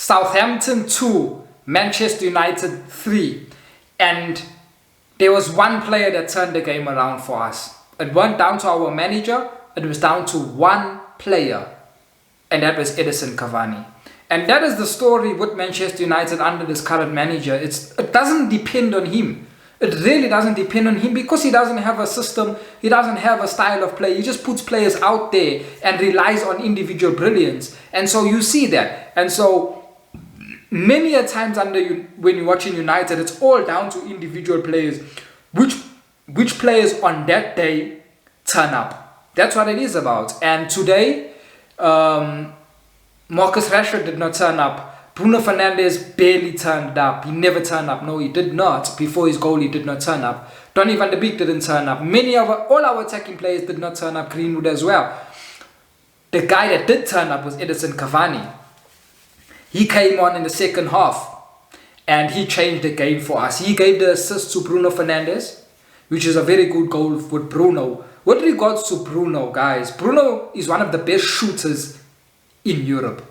Southampton 2, Manchester United 3. And there was one player that turned the game around for us. It weren't down to our manager, it was down to one player. And that was Edinson Cavani. And that is the story with Manchester United under this current manager. It doesn't depend on him. It really doesn't depend on him because he doesn't have a system. He doesn't have a style of play. He just puts players out there and relies on individual brilliance. And so you see that. And so many a times when you're watching United, it's all down to individual players. Which players on that day turn up. That's what it is about. And today, Marcus Rashford did not turn up. Bruno Fernandes barely turned up. He never turned up. No, he did not. Before his goal, he did not turn up. Donny van de Beek didn't turn up. All our attacking players did not turn up. Greenwood as well. The guy that did turn up was Edinson Cavani. He came on in the second half and he changed the game for us. He gave the assist to Bruno Fernandes, which is a very good goal with Bruno. With regards to Bruno, guys, Bruno is one of the best shooters in Europe.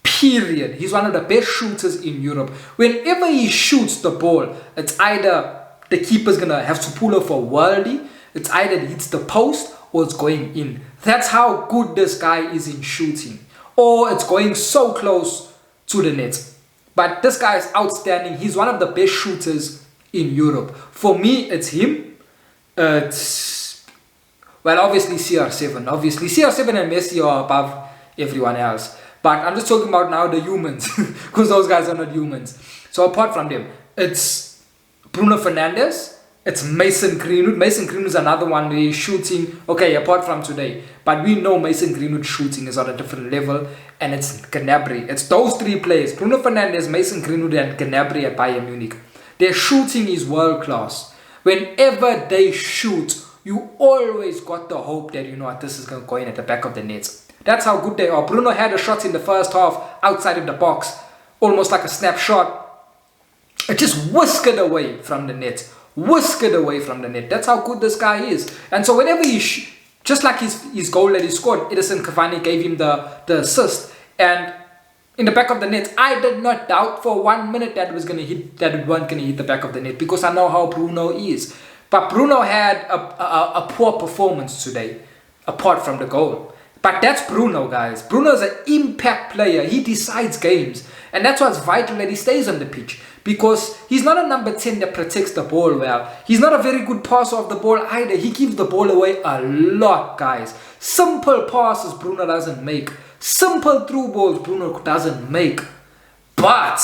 Period. He's one of the best shooters in Europe. Whenever he shoots the ball, it's either the keeper's gonna have to pull off a worldie, it's either it hits the post or it's going in. That's how good this guy is in shooting. Or it's going so close to the net. But this guy is outstanding. He's one of the best shooters in Europe. For me, it's him. Well, obviously CR7. Obviously, CR7 and Messi are above everyone else. But I'm just talking about now the humans, because those guys are not humans. So apart from them, it's Bruno Fernandes, it's Mason Greenwood. Mason Greenwood is another one where he's shooting, okay, apart from today. But we know Mason Greenwood shooting is on a different level, and it's Gnabry. It's those three players, Bruno Fernandes, Mason Greenwood, and Gnabry at Bayern Munich. Their shooting is world class. Whenever they shoot, you always got the hope that, you know what, this is going to go in at the back of the net. That's how good they are. Bruno had a shot in the first half outside of the box, almost like a snapshot. It just whisked away from the net. Whisked away from the net. That's how good this guy is. And so whenever just like his goal that he scored, Edinson Cavani gave him the assist. And in the back of the net, I did not doubt for 1 minute that it wasn't going to hit the back of the net, because I know how Bruno is. But Bruno had a poor performance today, apart from the goal. But that's Bruno, guys. Bruno is an impact player. He decides games. And that's what's vital, that he stays on the pitch. Because he's not a number 10 that protects the ball well. He's not a very good passer of the ball either. He gives the ball away a lot, guys. Simple passes Bruno doesn't make. Simple through balls Bruno doesn't make. But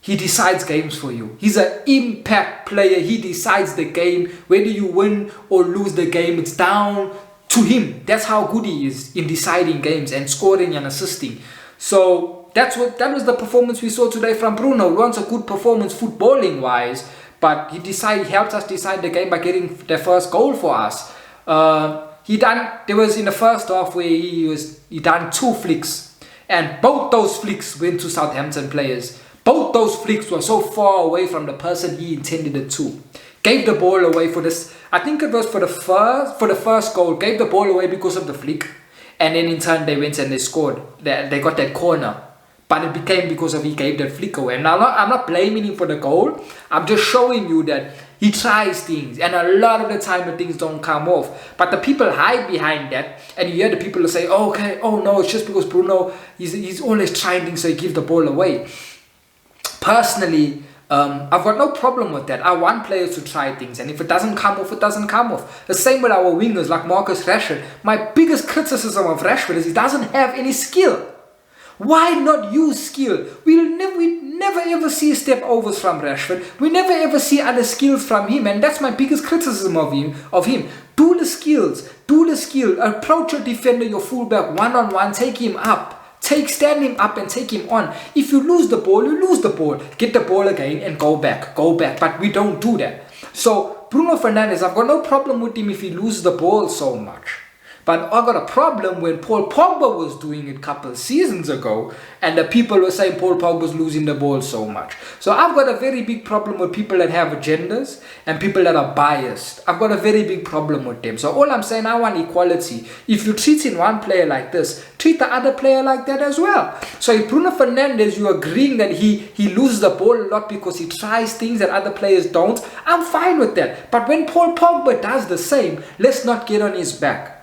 he decides games for you. He's an impact player. He decides the game. Whether you win or lose the game, it's down to him. That's how good he is in deciding games and scoring and assisting. So that was the performance we saw today from Bruno. It wasn't a good performance footballing wise, but he helped us decide the game by getting the first goal for us. There was in the first half where he done 2 flicks, and both those flicks went to Southampton players. Both those flicks were so far away from the person he intended it to. Gave the ball away for this. I think it was for the first goal. Gave the ball away because of the flick, and then in turn they went and they scored. They got that corner, but it became because of he gave that flick away. And I'm not blaming him for the goal. I'm just showing you that he tries things, and a lot of the time the things don't come off. But the people hide behind that, and you hear the people say, "Oh, okay, oh no, it's just because Bruno he's always trying things, so he gives the ball away." Personally, I've got no problem with that. I want players to try things, and if it doesn't come off, it doesn't come off. The same with our wingers like Marcus Rashford. My biggest criticism of Rashford is he doesn't have any skill. Why not use skill? We never ever see step overs from Rashford. We never ever see other skills from him, and that's my biggest criticism of him. Do the skills. Do the skill. Approach your defender, your fullback, one-on-one. Take him up. Stand him up and take him on. If you lose the ball, you lose the ball. Get the ball again and go back. But we don't do that. So Bruno Fernandes, I've got no problem with him if he loses the ball so much. But I got a problem when Paul Pogba was doing it a couple of seasons ago, and the people were saying Paul Pogba was losing the ball so much. So I've got a very big problem with people that have agendas and people that are biased. I've got a very big problem with them. So all I'm saying, I want equality. If you're treating one player like this, treat the other player like that as well. So if Bruno Fernandes, you're agreeing that he loses the ball a lot because he tries things that other players don't, I'm fine with that. But when Paul Pogba does the same, let's not get on his back.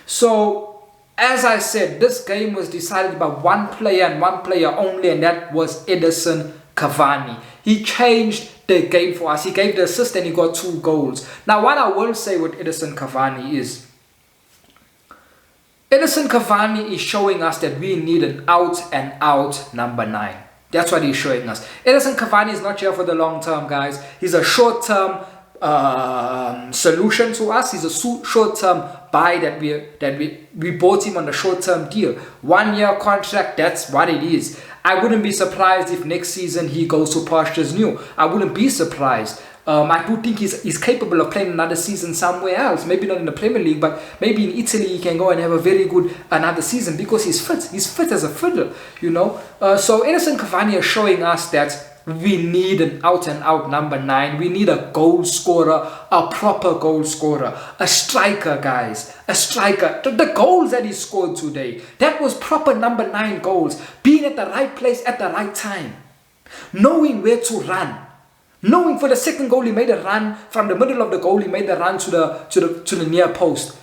So, as I said, this game was decided by one player and one player only, and that was Edinson Cavani. He changed the game for us. He gave the assist and he got 2 goals. Now, what I will say with Edinson Cavani is, Edinson Cavani is showing us that we need an out-and-out number 9. That's what he's showing us. Edinson Cavani is not here for the long term, guys. He's a short-term solution to us. He's a short-term buy that we bought him on a short-term deal. 1-year contract, that's what it is. I wouldn't be surprised if next season he goes to pastures new. I wouldn't be surprised. I do think he's capable of playing another season somewhere else. Maybe not in the Premier League, but maybe in Italy he can go and have a very good another season because he's fit. He's fit as a fiddle, you know. So Edinson Cavani is showing us that we need an out-and-out number 9. We need a goal scorer, a proper goal scorer, a striker, guys, a striker. The goals that he scored today, that was proper number 9 goals. Being at the right place at the right time, knowing where to run. Knowing for the second goal he made a run from the middle of the goal, he made the run to the near post.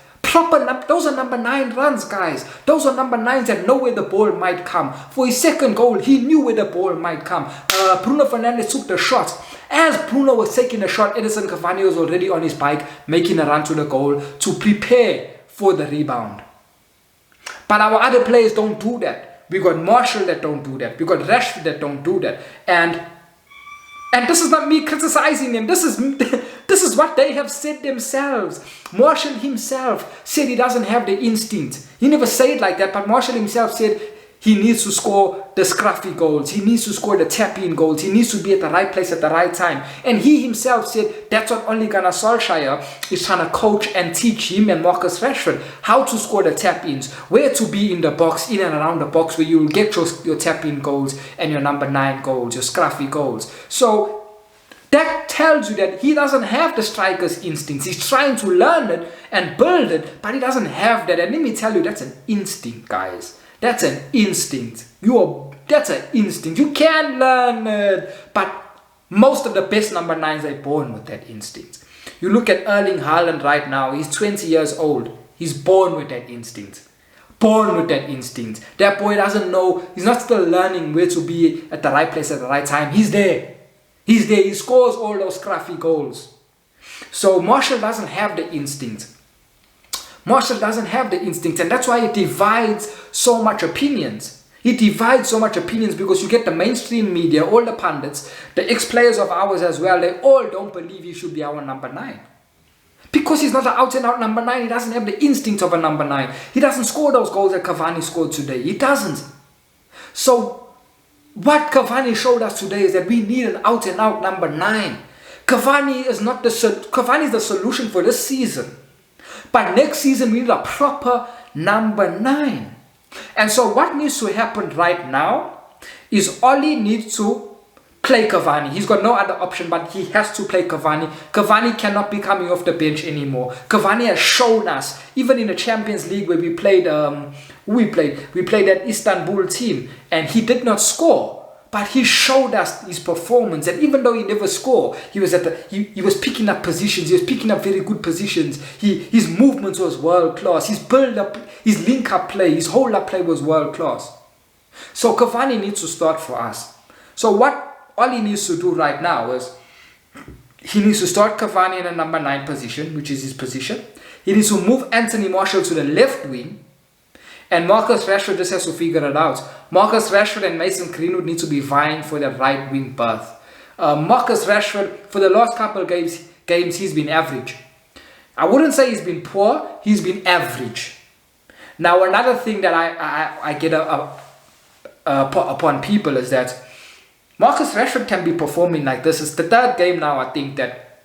Those are number 9 runs, guys. Those are number 9s that know where the ball might come. For his second goal, he knew where the ball might come. Bruno Fernandes took the shot. As Bruno was taking the shot, Edinson Cavani was already on his bike, making a run to the goal to prepare for the rebound. But our other players don't do that. We got Martial that don't do that. We got Rashford that don't do that. And this is not me criticizing them. This is what they have said themselves. Martial himself said he doesn't have the instinct. He never said it like that, but Martial himself said he needs to score the scruffy goals. He needs to score the tap-in goals. He needs to be at the right place at the right time. And he himself said that's what Ole Gunnar Solskjaer is trying to coach and teach him and Marcus Rashford, how to score the tap-ins, where to be in the box, in and around the box, where you'll get your tap-in goals and your number 9 goals, your scruffy goals. So that tells you that he doesn't have the striker's instincts. He's trying to learn it and build it, but he doesn't have that. And let me tell you, that's an instinct, guys. That's an instinct. That's an instinct. You can learn it. But most of the best number 9s are born with that instinct. You look at Erling Haaland right now. He's 20 years old. He's born with that instinct. Born with that instinct. That boy doesn't know. He's not still learning where to be at the right place at the right time. He's there. He's there. He scores all those scruffy goals. So Martial doesn't have the instinct. Martial doesn't have the instinct, and that's why it divides so much opinions. It divides so much opinions because you get the mainstream media, all the pundits, the ex-players of ours as well, they all don't believe he should be our number 9. Because he's not an out-and-out number 9, he doesn't have the instinct of a number 9. He doesn't score those goals that Cavani scored today. He doesn't. So what Cavani showed us today is that we need an out-and-out number 9. Cavani is the solution for this season. But next season, we need a proper number 9. And so what needs to happen right now is Oli needs to play Cavani. He's got no other option, but he has to play Cavani. Cavani cannot be coming off the bench anymore. Cavani has shown us, even in the Champions League where we played that Istanbul team, and he did not score. But he showed us his performance, and even though he never scored, he was picking up positions. He was picking up very good positions. His movements was world class. His build up, his link up play, his hold up play was world class. So Cavani needs to start for us. So all he needs to do right now is he needs to start Cavani in a number 9 position, which is his position. He needs to move Anthony Martial to the left wing. And Marcus Rashford just has to figure it out. Marcus Rashford and Mason Greenwood need to be vying for the right wing berth. Marcus Rashford, for the last couple of games, he's been average. I wouldn't say he's been poor, he's been average. Now, another thing that I get upon people is that Marcus Rashford can be performing like this. It's the third game now, I think, that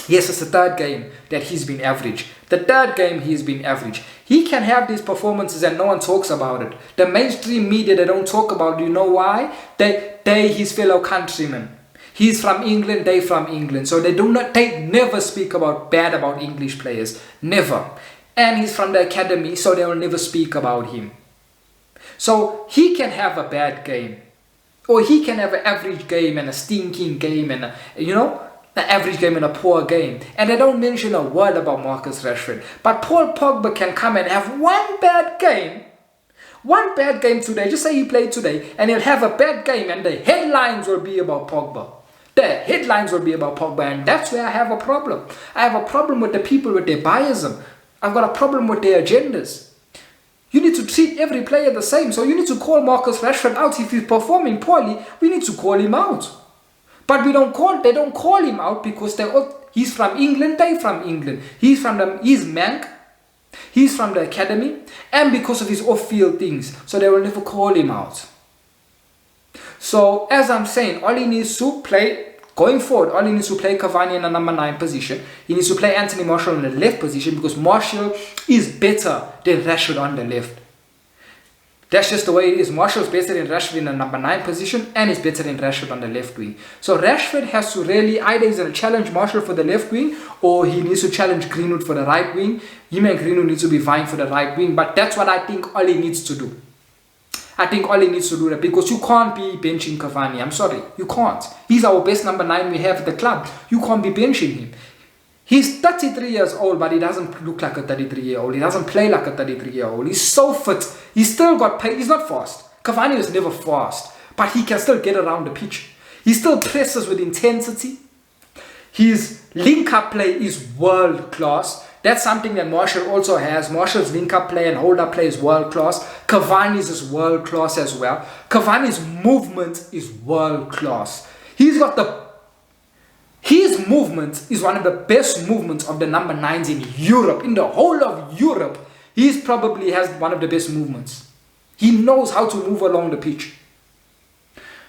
Yes, it's the third game that he's been average. The third game he's been average. He can have these performances and no one talks about it. The mainstream media, they don't talk about it. You know why? They his fellow countrymen. He's from England, they from England. So they never speak bad about English players. Never. And he's from the academy, so they will never speak about him. So he can have a bad game. Or he can have an average game and a stinking game and an average game and a poor game. And they don't mention a word about Marcus Rashford. But Paul Pogba can come and have one bad game. One bad game today. Just say he played today. And he'll have a bad game and the headlines will be about Pogba. The headlines will be about Pogba. And that's where I have a problem. I have a problem with the people with their biasm. I've got a problem with their agendas. You need to treat every player the same. So you need to call Marcus Rashford out. If he's performing poorly, we need to call him out. But they don't call him out because he's from England, they from England. He's Manc. He's from the academy. And because of his off-field things. So they will never call him out. So as I'm saying, all he needs to play, going forward, all he needs to play Cavani in the number 9 position. He needs to play Anthony Martial in the left position because Martial is better than Rashford on the left. That's just the way it is. Martial's better than Rashford in the number 9 position and is better than Rashford on the left wing. So Rashford has to really, either he's going to challenge Martial for the left wing or he needs to challenge Greenwood for the right wing. Him and Greenwood needs to be vying for the right wing. But that's what I think all he needs to do. I think all he needs to do that because you can't be benching Cavani. I'm sorry, you can't. He's our best number 9 we have at the club. You can't be benching him. He's 33 years old, but he doesn't look like a 33-year-old. He doesn't play like a 33-year-old. He's so fit. He's still got pace. He's not fast. Cavani was never fast, but he can still get around the pitch. He still presses with intensity. His link-up play is world-class. That's something that Martial also has. Martial's link-up play and hold-up play is world-class. Cavani's is world-class as well. Cavani's movement is world-class. His movement is one of the best movements of the number 9s in Europe. In the whole of Europe, he probably has one of the best movements. He knows how to move along the pitch.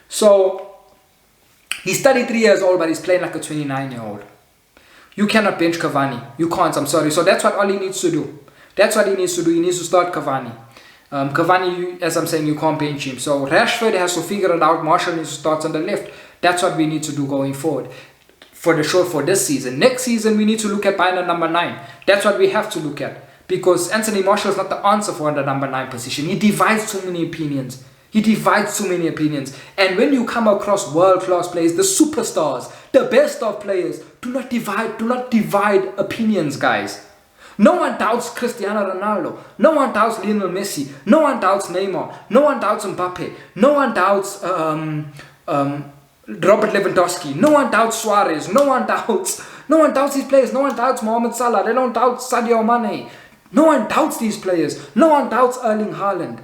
So, he's 33 years old, but he's playing like a 29-year-old. You cannot bench Cavani. You can't, I'm sorry. So that's what all he needs to do. That's what he needs to do. He needs to start Cavani. Cavani, as I'm saying, you can't bench him. So Rashford has to figure it out. Martial needs to start on the left. That's what we need to do going forward. For this season. Next season, we need to look at buying a number 9. That's what we have to look at. Because Anthony Martial is not the answer for the number 9 position. He divides too many opinions. And when you come across world-class players, the superstars, the best of players, do not divide opinions, guys. No one doubts Cristiano Ronaldo. No one doubts Lionel Messi. No one doubts Neymar. No one doubts Mbappe. No one doubts Robert Lewandowski. No one doubts Suarez. No one doubts these players. No one doubts Mohamed Salah. They don't doubt Sadio Mane. No one doubts these players. No one doubts Erling Haaland.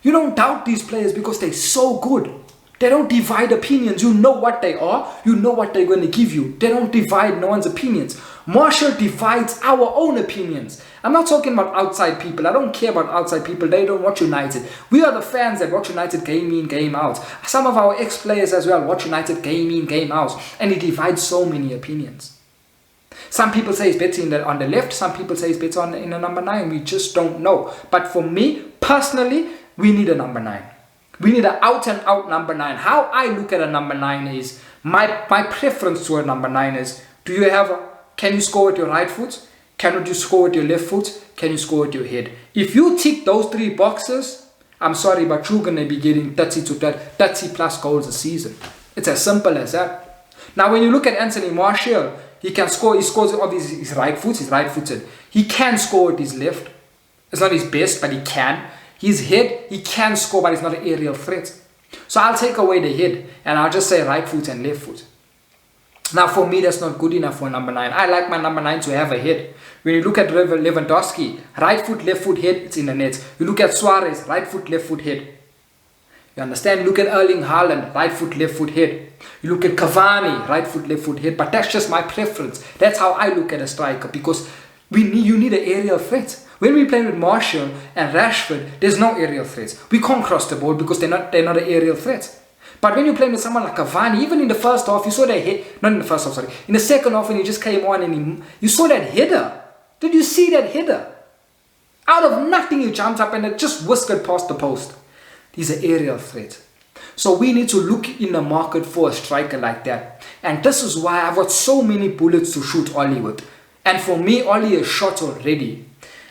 You don't doubt these players because they're so good. They don't divide opinions. You know what they are. You know what they're going to give you. They don't divide no one's opinions. Martial divides our own opinions. I'm not talking about outside people. I don't care about outside people. They don't watch United. We are the fans that watch United game in, game out. Some of our ex-players as well watch United game in, game out. And he divides so many opinions. Some people say it's better on the left. Some people say it's better in the number 9. We just don't know. But for me, personally, we need a number 9. We need an out-and-out number 9. How I look at a number 9 is, my preference to a number 9 is, can you score with your right foot? Can you score with your left foot? Can you score with your head? If you tick those 3 boxes, I'm sorry, but you're going to be getting 30 plus goals a season. It's as simple as that. Now, when you look at Anthony Martial, he can score. He scores with his right foot. He's right-footed. He can score with his left. It's not his best, but he can. His head, he can score, but he's not an aerial threat. So I'll take away the head, and I'll just say right foot and left foot. Now, for me, that's not good enough for number 9. I like my number 9 to have a head. When you look at Lewandowski, right foot, left foot, head, it's in the net. You look at Suarez, right foot, left foot, head. You understand? Look at Erling Haaland, right foot, left foot, head. You look at Cavani, right foot, left foot, head. But that's just my preference. That's how I look at a striker, because you need an aerial threat. When we play with Martial and Rashford, there's no aerial threats. We can't cross the ball because they're not an aerial threat. But when you're playing with someone like Cavani, even in the first half, you saw that hit. Not in the first half, sorry. In the second half, when he just came on and you saw that header. Did you see that header? Out of nothing, he jumped up and it just whiskered past the post. He's an aerial threat. So we need to look in the market for a striker like that. And this is why I've got so many bullets to shoot Ollie with. And for me, Ollie is shot already.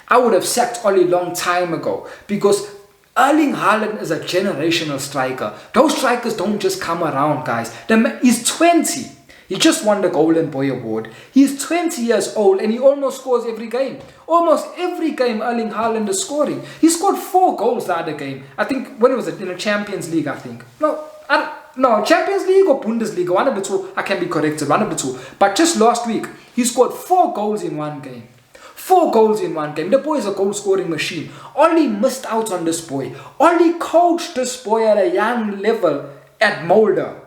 I would have sacked Ollie long time ago because Erling Haaland is a generational striker. Those strikers don't just come around, guys. He's 20. He just won the Golden Boy Award. He's 20 years old and he almost scores every game. Almost every game Erling Haaland is scoring. He scored 4 goals the other game. I think, when was it? In the Champions League, I think. No, Champions League or Bundesliga. One of the two. I can be corrected. One of the two. But just last week, he scored 4 goals in one game. 4 goals in one game. The boy is a goal scoring machine. Ollie missed out on this boy. Ollie coached this boy at a young level at Molde.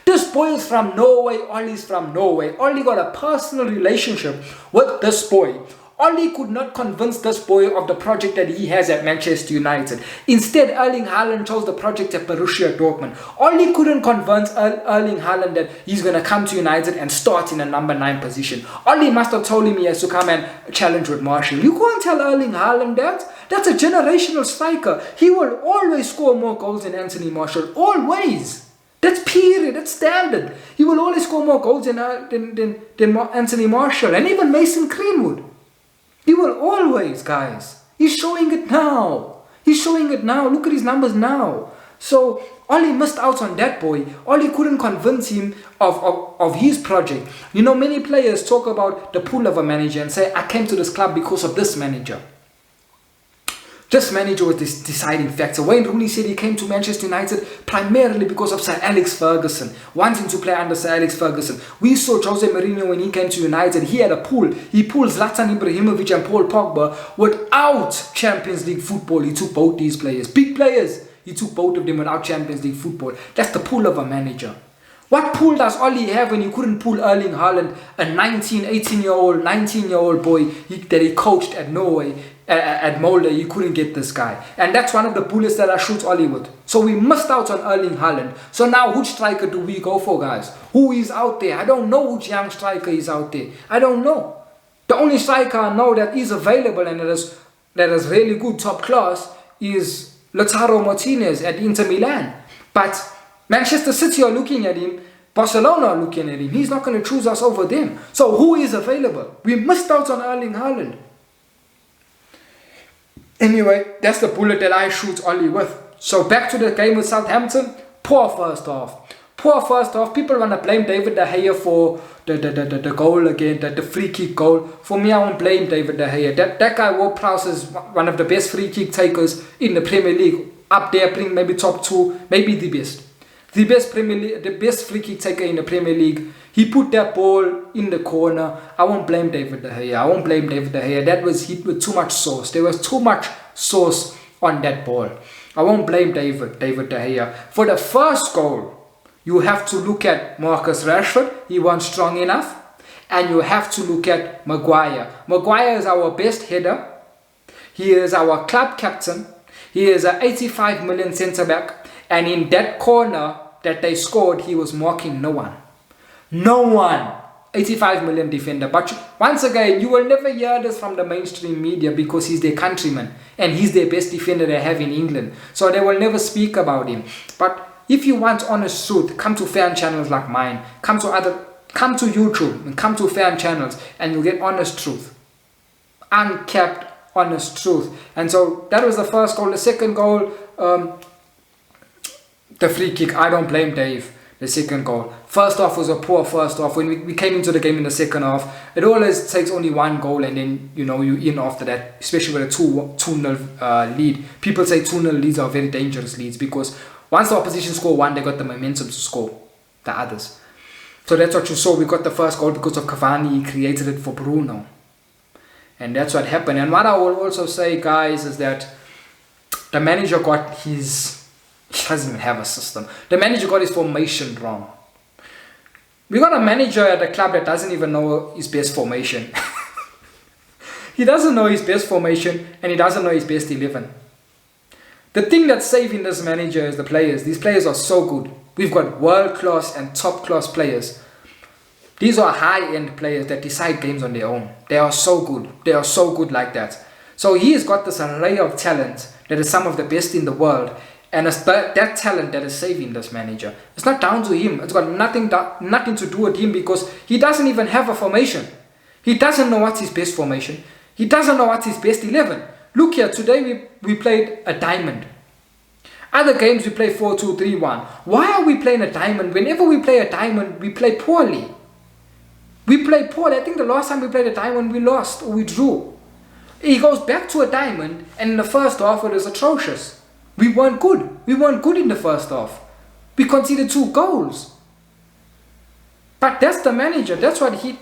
This boy is from Norway. Ollie's from Norway. Ollie got a personal relationship with this boy. Ollie could not convince this boy of the project that he has at Manchester United. Instead, Erling Haaland chose the project at Borussia Dortmund. Ollie couldn't convince Erling Haaland that he's going to come to United and start in a number 9 position. Ollie must have told him he has to come and challenge with Martial. You can't tell Erling Haaland that. That's a generational striker. He will always score more goals than Anthony Martial. Always. That's period. That's standard. He will always score more goals than Anthony Martial and even Mason Greenwood. He will always, guys. He's showing it now. He's showing it now. Look at his numbers now. So Ollie missed out on that boy. Ollie couldn't convince him of his project. You know, many players talk about the pull of a manager and say, I came to this club because of this manager. This manager was this deciding factor. Wayne Rooney said he came to Manchester United primarily because of Sir Alex Ferguson, wanting to play under Sir Alex Ferguson. We saw Jose Mourinho when he came to United. He had a pull. He pulled Zlatan Ibrahimovic and Paul Pogba without Champions League football. He took both these players, big players. He took both of them without Champions League football. That's the pull of a manager. What pull does Ollie have when he couldn't pull Erling Haaland, a 19-year-old boy that he coached at Norway, at Molde? You couldn't get this guy. And that's one of the bullets that I shoot Ollie with. So we missed out on Erling Haaland. So now which striker do we go for, guys? Who is out there? I don't know which young striker is out there. I don't know. The only striker I know that is available and that is really good, top class, is Lautaro Martinez at Inter Milan. But Manchester City are looking at him. Barcelona are looking at him. He's not going to choose us over them. So who is available? We missed out on Erling Haaland. Anyway, that's the bullet that I shoot Ollie with. So back to the game with Southampton. Poor first half. Poor first half. People want to blame David De Gea for the goal again, the free kick goal. For me, I won't blame David De Gea. That guy, Ward-Prowse, is one of the best free kick takers in the Premier League. Up there, playing maybe top 2, maybe the best. The best free kick taker in the Premier League. He put that ball in the corner. I won't blame David De Gea. I won't blame David De Gea. That was hit with too much sauce. There was too much sauce on that ball. I won't blame David De Gea. For the first goal, you have to look at Marcus Rashford. He wasn't strong enough. And you have to look at Maguire. Maguire is our best header. He is our club captain. He is an 85 million centre-back. And in that corner that they scored, he was marking no one. No one. 85 million defender. But once again, you will never hear this from the mainstream media because he's their countryman. And he's their best defender they have in England. So they will never speak about him. But if you want honest truth, come to fan channels like mine. Come to YouTube and come to fan channels and you'll get honest truth. Uncapped honest truth. And so that was the first goal. The second goal, the free kick, I don't blame Dave. The second goal. First half was a poor first half. When we came into the game in the second half, it always takes only one goal and then, you know, you're in after that, especially with a 2-0 lead. People say 2-0 leads are very dangerous leads because once the opposition score one, they got the momentum to score the others. So that's what you saw. We got the first goal because of Cavani. He created it for Bruno. And that's what happened. And what I will also say, guys, is that the manager got his... He doesn't even have a system. The manager got his formation wrong. We got a manager at the club that doesn't even know his best formation. He doesn't know his best formation and he doesn't know his best 11. The thing that's saving this manager is the players. These players are so good. We've got world-class and top-class players. These are high-end players that decide games on their own. They are so good. They are so good like that. So he has got this array of talent that is some of the best in the world. And it's that talent that is saving this manager. It's not down to him. It's got nothing to do with him because he doesn't even have a formation. He doesn't know what's his best formation. He doesn't know what's his best 11. Look here, today we played a diamond. Other games we play 4-2-3-1. Why are we playing a diamond? Whenever we play a diamond, we play poorly. We play poorly. I think the last time we played a diamond, we lost or we drew. He goes back to a diamond, and in the first half, it was atrocious. We weren't good. We weren't good in the first half. We conceded 2 goals. But that's the manager. That's what I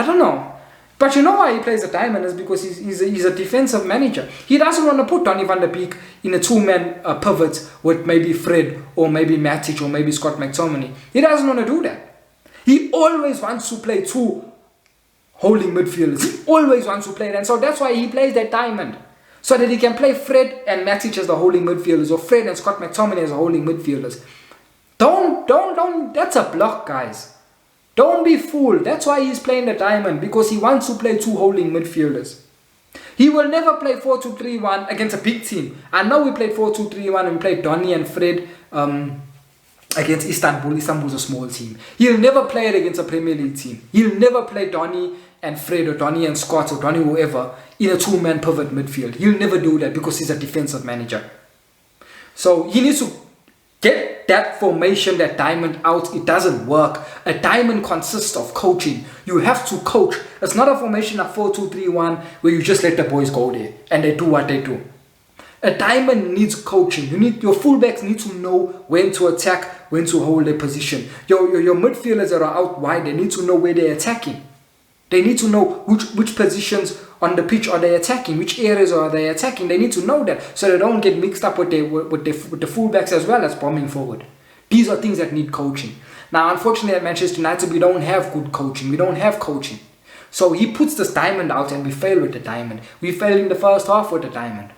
don't know. But you know why he plays a diamond is because he's a defensive manager. He doesn't want to put Donny van der Beek in a 2-man pivot with maybe Fred or maybe Matic or maybe Scott McTominay. He doesn't want to do that. He always wants to play 2 holding midfielders. He always wants to play that. And so that's why he plays that diamond. So that he can play Fred and Matic as the holding midfielders or Fred and Scott McTominay as the holding midfielders. Don't, that's a block, guys. Don't be fooled. That's why he's playing the diamond, because he wants to play 2 holding midfielders. He will never play 4-2-3-1 against a big team. I know we played 4-2-3-1 and we played Donny and Fred against Istanbul. Istanbul's a small team. He'll never play it against a Premier League team. He'll never play Donny and Fred or Donny and Scott or Donny whoever in a 2-man pivot midfield. He'll never do that because he's a defensive manager. So he needs to get that formation, that diamond out. It doesn't work. A diamond consists of coaching. You have to coach. It's not a formation of 4-2-3-1 where you just let the boys go there and they do what they do. A diamond needs coaching. Your fullbacks need to know when to attack, when to hold their position. Your midfielders that are out wide, they need to know where they're attacking. They need to know which positions on the pitch are they attacking, which areas are they attacking. They need to know that so they don't get mixed up with the fullbacks as well as bombing forward. These are things that need coaching. Now, unfortunately, at Manchester United, we don't have good coaching. We don't have coaching. So he puts this diamond out and we fail with the diamond. We failed in the first half with the diamond.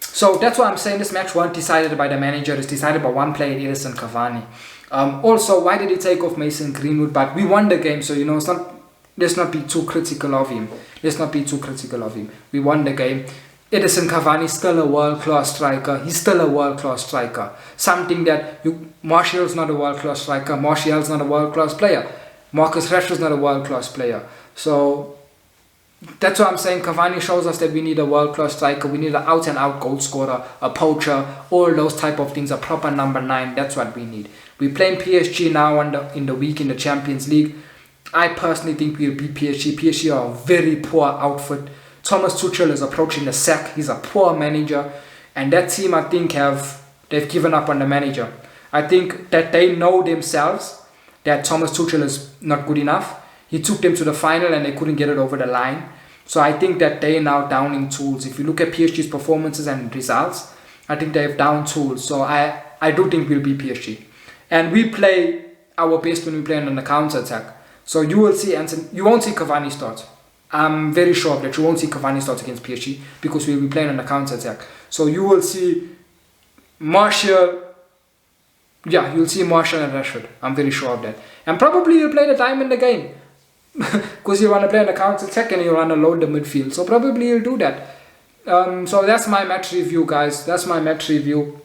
So that's why I'm saying this match wasn't decided by the manager. It's decided by one player, Edinson Cavani. Also, why did he take off Mason Greenwood? But we won the game, so let's not be too critical of him. Let's not be too critical of him. We won the game. Edinson Cavani is still a world-class striker. He's still a world-class striker. Something that Martial's not a world-class striker. Martial's not a world-class player. Marcus Rashford's not a world-class player. So that's why I'm saying Cavani shows us that we need a world-class striker. We need an out-and-out goal scorer, a poacher, all those type of things, a proper number 9. That's what we need. We're playing PSG now in the week in the Champions League. I personally think we'll beat PSG. PSG are a very poor outfit. Thomas Tuchel is approaching the sack. He's a poor manager. And that team, I think, they've given up on the manager. I think that they know themselves that Thomas Tuchel is not good enough. He took them to the final and they couldn't get it over the line. So I think that they're now downing tools. If you look at PSG's performances and results, I think they've down tools. So I do think we'll beat PSG. And we play our best when we play on the counter-attack. So you will see, you won't see Cavani start. I'm very sure of that. You won't see Cavani start against PSG because we'll be playing on the counter-attack. So you will see Martial. Yeah, you'll see Martial and Rashford. I'm very sure of that. And probably you'll play the diamond again. Because you want to play on the counter-attack and you want to load the midfield. So probably you'll do that. So that's my match review, guys. That's my match review.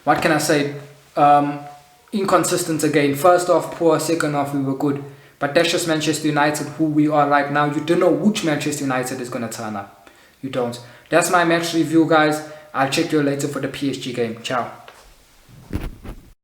What can I say? Inconsistent again. First off, poor. Second off, we were good. But that's just Manchester United, who we are right now. You don't know which Manchester United is going to turn up. You don't. That's my match review, guys. I'll check you later for the PSG game. Ciao.